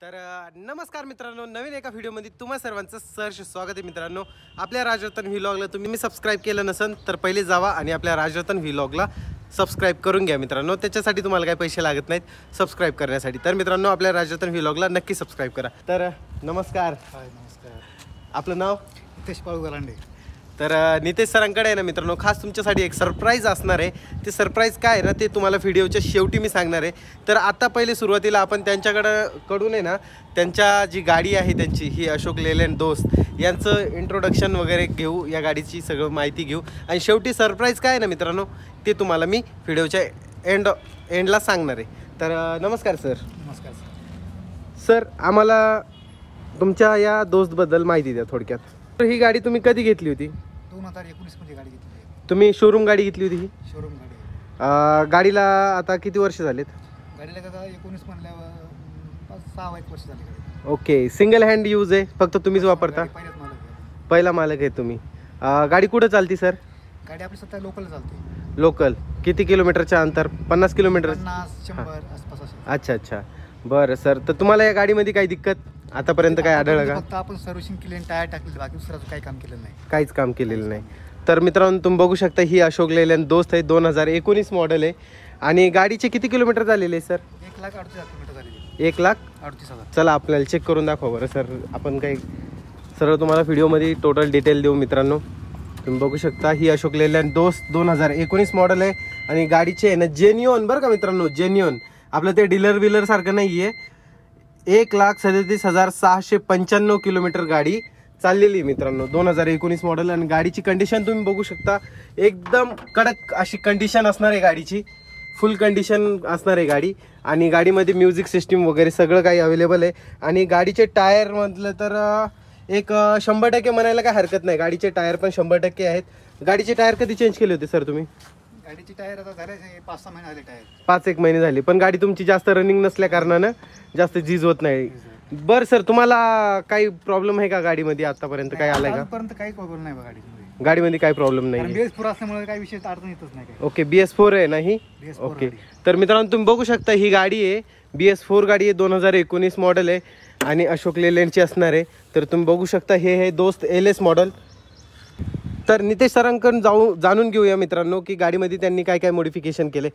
तर नमस्कार मित्रांनो, नवीन एका व्हिडिओमध्ये तुम्हा सर्वांचं सहर्ष स्वागत आहे. मित्रांनो, आपल्या राजरत्न व्लॉगला तुम्ही सबस्क्राईब केलं नसेल तर पहिले जावा आणि आपल्या राजरत्न व्लॉगला सबस्क्राईब करून घ्या. मित्रांनो, त्याच्यासाठी तुम्हाला काही पैसे लागत नाहीत सबस्क्राईब करण्यासाठी. तर मित्रांनो, आपल्या राजरत्न व्लॉगला नक्की सबस्क्राईब करा. तर नमस्कार. नमस्कार. आपलं नाव? नितेश पाळू गलांडे. तर नितेश सरांकडे आहे ना मित्रांनो, खास तुमच्यासाठी एक सरप्राईज असणार आहे. ते सरप्राईज काय आहे ना, ते तुम्हाला व्हिडिओच्या शेवटी मी सांगणार आहे. तर आता पहिले सुरुवातीला आपण त्यांच्याकडून आहे ना, त्यांच्या जी गाडी आहे त्यांची, ही अशोक लेलँड दोस्त यांचं इंट्रोडक्शन वगैरे घेऊ, या गाडीची सगळं माहिती घेऊ आणि शेवटी सरप्राईज काय आहे ना मित्रांनो, ते तुम्हाला मी व्हिडिओच्या एंडला सांगणार आहे. तर नमस्कार सर. नमस्कार सर, आम्हाला तुमच्या या दोस्तबद्दल माहिती द्या थोडक्यात. तर ही गाडी तुम्ही कधी घेतली होती? 2019 मध्ये गाडी घेतली. तुम्ही शोरूम गाडी घेतली होती ही? शोरूम गाडी. गाडीला आता किती वर्ष झालेत? गाडीला आता 19 म्हणल्यावर 6 वर्ष झाली गाडी. ओके. सिंगल हँड यूज आहे, फक्त तुम्हीच वापरता? पहिल्याच मालक आहे. पहिला मालक आहे तुम्ही. गाडी कुठं चालती सर? गाडी आपली स्वतः लोकल चालते. लोकल किती किलोमीटरच्या अंतर? 50 किलोमीटर? 50-100 आसपास असेल. अच्छा अच्छा, बरं सर. तर तुम्हाला या गाडीमध्ये काही दिक्कत आतापर्यंत काय आढळलं का? फक्त आपण सर्व्हिसिंग केली आणि टायर टाकले, बाकी दुसरं काही काम केलेलं नाही. काहीच काम केलेलं नाही. तर मित्रांनो, तुम्ही बघू शकता ही अशोक लेलँड दोस्त आहे, 2019 मॉडेल आहे. आणि गाडीचे किती किलोमीटर झालेले आहे सर? 1,38,000 किलोमीटर झालेली. 1,38,000. चला आपल्याला चेक करून दाखवा बरं सर. आपण काही सर्व तुम्हाला व्हिडिओमध्ये टोटल डिटेल देऊ. मित्रांनो, तुम्ही बघू शकता ही अशोक लेलँड दोस्त 2019 मॉडेल आहे. आणि गाडीचे आहे ना जेन्युअन, बरं का मित्रांनो, जेन्युअन. आपलं ते डीलर विलर सारखं नाही आहे. 1,37,695 किलोमीटर गाडी चाललेली मित्रांनो, 2019 मॉडेल. आणि गाडीची कंडिशन तुम्ही बघू शकता, एकदम कडक अशी कंडिशन असणार आहे गाडीची, फुल कंडिशन असणार आहे गाडी. आणि गाडीमध्ये म्युझिक सिस्टीम वगैरे सगळं काही अवेलेबल आहे. आणि गाडीचे टायर म्हटलं तर एक 100% म्हणायला काय हरकत नाही. गाडीचे टायर पण 100% आहेत. गाडीचे टायर कधी चेंज केले होते सर तुम्ही? गाडीची टायर आता झाले 5-6 महिने झाले टायर. 5-1 महिने झाले. पण गाडी तुमची जास्त रनिंग नसल्या कारणानं जास्त झीज होत नाही. बरं सर, तुम्हाला काही प्रॉब्लेम आहे का गाडीमध्ये? आतापर्यंत काही आलाय का? आतापर्यंत काही प्रॉब्लेम नाही गाडीमध्ये. गाडीमध्ये काही प्रॉब्लेम नाही? BS4 असल्यामुळे काही विशेष अडचण येतच नाही. ओके. BS4 आहे ना ही? BS4 okay. तर मित्रांनो, तुम्ही बघू शकता ही गाडी आहे, BS4 गाडी आहे, 2019 मॉडेल आहे आणि अशोक लेलँडची असणार आहे. तर तुम्ही बघू शकता हे दोस्त LS मॉडेल. तर नितेश सरांकडून जाणून घेऊया मित्रांनो की गाडीमध्ये त्यांनी काय काय मॉडिफिकेशन केले.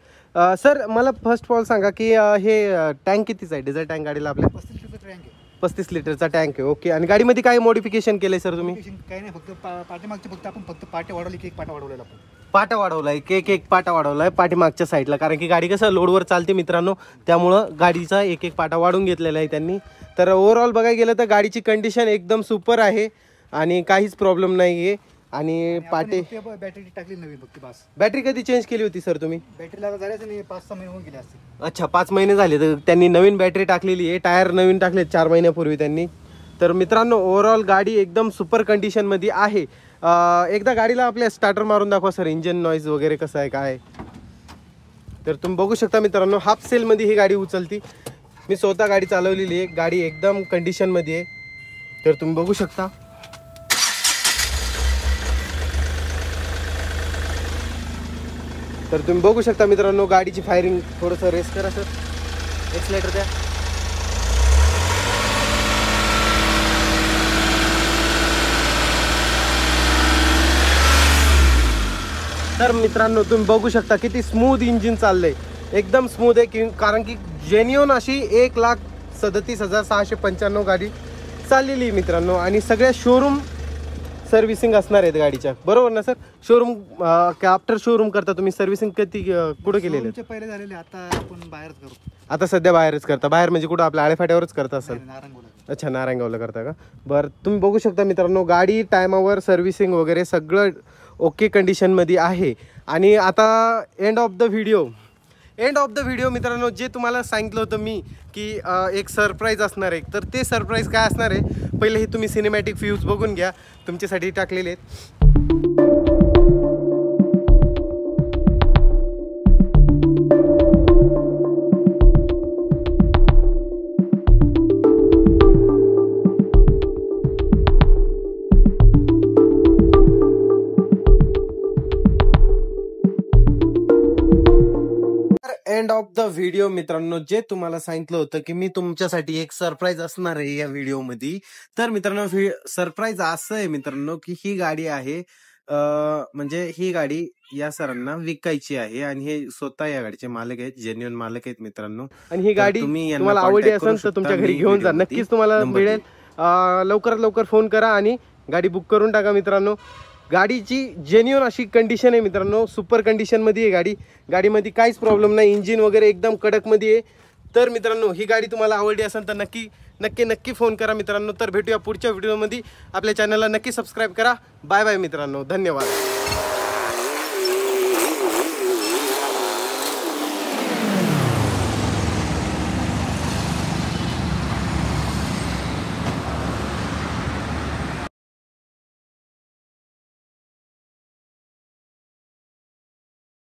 सर, मला फर्स्ट ऑफ ऑल सांगा की हे टँक कितीचा आहे? डिझेल टँक गाडीला आपल्या 35 लिटरचा टँक आहे. 35 लिटरचा टँक आहे. ओके. आणि गाडीमध्ये काय मॉडिफिकेशन केलंय सर तुम्ही? काही नाही, फक्त पाठीमागचे फक्त पाटे वाढवले की एक पाटा वाढवलेला आपण. पाटा वाढवलाय, एक पाटा वाढवलाय पाठीमागच्या साईडला, कारण की गाडी कसं लोडवर चालते मित्रांनो, त्यामुळं गाडीचा एक पाटा वाढून घेतलेला आहे त्यांनी. तर ओव्हरऑल बघायला गेलं तर गाडीची कंडिशन एकदम सुपर आहे आणि काहीच प्रॉब्लेम नाही आहे. आणि पाटे बॅटरी टाकली नवीन फक्त बस. बॅटरी कधी चेंज केली होती सर तुम्ही? बॅटरीला झाल्याच नाही, 5-6 महिने होऊन गेले असते. अच्छा, 5 महिने झाले. तर त्यांनी नवीन बॅटरी टाकलेली आहे, टायर नवीन टाकले 4 महिन्यापूर्वी त्यांनी. तर मित्रांनो, ओव्हरऑल गाडी एकदम सुपर कंडिशनमध्ये आहे. एकदा गाडीला आपल्या स्टार्टर मारून दाखवा सर, इंजन नॉईज वगैरे कसं आहे काय. तर तुम्ही बघू शकता मित्रांनो, हाफ सेलमध्ये ही गाडी उचलती. मी स्वतः गाडी चालवलेली आहे, गाडी एकदम कंडिशनमध्ये आहे. तर तुम्ही बघू शकता. तर तुम्ही बघू शकता मित्रांनो, गाडीची फायरिंग. थोडंसं रेस करा सर, एक्सलेटर द्या. तर मित्रांनो, तुम्ही बघू शकता किती स्मूथ इंजिन चाललंय, एकदम स्मूथ आहे. कारण की जेन्युअन अशी 1,37,695 गाडी चाललेली मित्रांनो. आणि सगळ्या शोरूम सर्व्हिसिंग असणार आहेत गाडीच्या, बरोबर ना सर? शोरूम आफ्टर शोरूम करता तुम्ही सर्व्हिसिंग कधी कुठं केलेलं? पहिले झालेले, आता आपण बाहेरच करतो. आता सध्या बाहेरच करता? बाहेर म्हणजे कुठं आपल्या आळेफाट्यावरच करता असेल? नारंगोला. अच्छा, नारायणगावला करता का? बरं. तुम्ही बघू शकता मित्रांनो, गाडी टायमावर सर्व्हिसिंग वगैरे सगळं ओके कंडिशनमध्ये आहे. आणि आता एंड ऑफ द व्हिडिओ मित्रांनो, जे तुम्हाला सांगितलं होतं मी की एक सरप्राईज असणार आहे, तर ते सरप्राईज काय असणार आहे, पहिले हे तुम्ही सिनेमॅटिक व्ह्यूज बघून घ्या, तुमच्यासाठी टाकलेले आहेत. एंड ऑफ द व्हिडिओ मित्रांनो, जे तुम्हाला सांगितलं होतं की मी तुमच्यासाठी एक सरप्राईज असणार आहे या व्हिडिओमध्ये. तर मित्रांनो सरप्राईज असं आहे मित्रांनो की ही गाडी आहे म्हणजे ही गाडी या सरांना विकायची आहे आणि हे स्वतः या गाडीचे मालक आहेत, जेन्युइन मालक आहेत मित्रांनो. आणि ही तर गाडी तुम्ही यांना तुम्हाला आवडली contact करू असेल तर शकता. तुमच्या घरी मी घेऊन जा, व्हिडिओमध्ये नक्कीच तुम्हाला नंबर मिळेल. लवकरात लवकर फोन करा आणि गाडी बुक करून टाका मित्रांनो. गाडीची जेन्युइन अशी कंडिशन आहे मित्रांनो, सुपर कंडिशन मध्ये आहे गाडी. गाडीमध्ये काहीच प्रॉब्लेम नाही, इंजिन वगैरे एकदम कडक मध्ये आहे. तर मित्रांनो ही गाडी तुम्हाला आवडली असेल तर नक्की नक्की नक्की फोन करा मित्रांनो. तर भेटूया पुढच्या व्हिडिओमध्ये. आपल्या चॅनलला नक्की सबस्क्राईब करा. बाय बाय मित्रांनो, धन्यवाद.